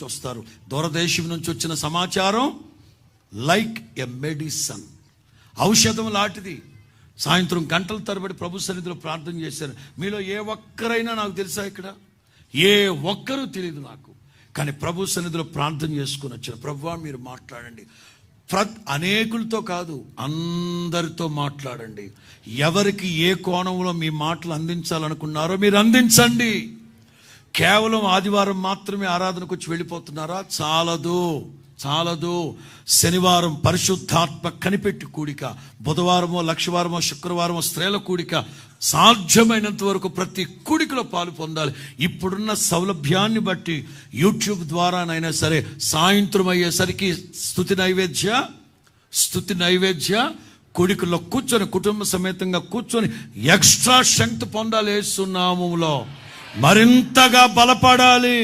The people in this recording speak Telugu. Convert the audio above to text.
వస్తారు. దూరదేశం నుంచి వచ్చిన సమాచారం లైక్ ఎ మెడిసిన్, ఔషధం లాంటిది. సాయంత్రం గంటల తరబడి ప్రభు సన్నిధిలో ప్రార్థన చేశాను. మీలో ఏ ఒక్కరైనా నాకు తెలుసా? ఇక్కడ ఏ ఒక్కరూ తెలియదు నాకు. కానీ ప్రభు సన్నిధిలో ప్రార్థన చేసుకుని వచ్చాను. ప్రభువా మీరు మాట్లాడండి. అనేకులతో కాదు, అందరితో మాట్లాడండి. ఎవరికి ఏ కోణంలో మీ మాటలు అందించాలనుకున్నారో మీరు అందించండి. కేవలం ఆదివారం మాత్రమే ఆరాధనకు వచ్చి వెళ్ళిపోతున్నారా? చాలదు. శనివారం పరిశుద్ధాత్మ కనిపెట్టి కూడిక, బుధవారమో లక్షవారమో శుక్రవారమో స్త్రీల కూడిక, సాధ్యమైనంత వరకు ప్రతి కూడికలో పాలు పొందాలి. ఇప్పుడున్న సౌలభ్యాన్ని బట్టి యూట్యూబ్ ద్వారానైనా సరే సాయంత్రం అయ్యేసరికి స్తుతి నైవేద్య కూడికలో కూర్చొని కుటుంబ సమేతంగా కూర్చొని ఎక్స్ట్రా శక్తి పొందాలి. యేసు నామములో మరింతగా బలపడాలి.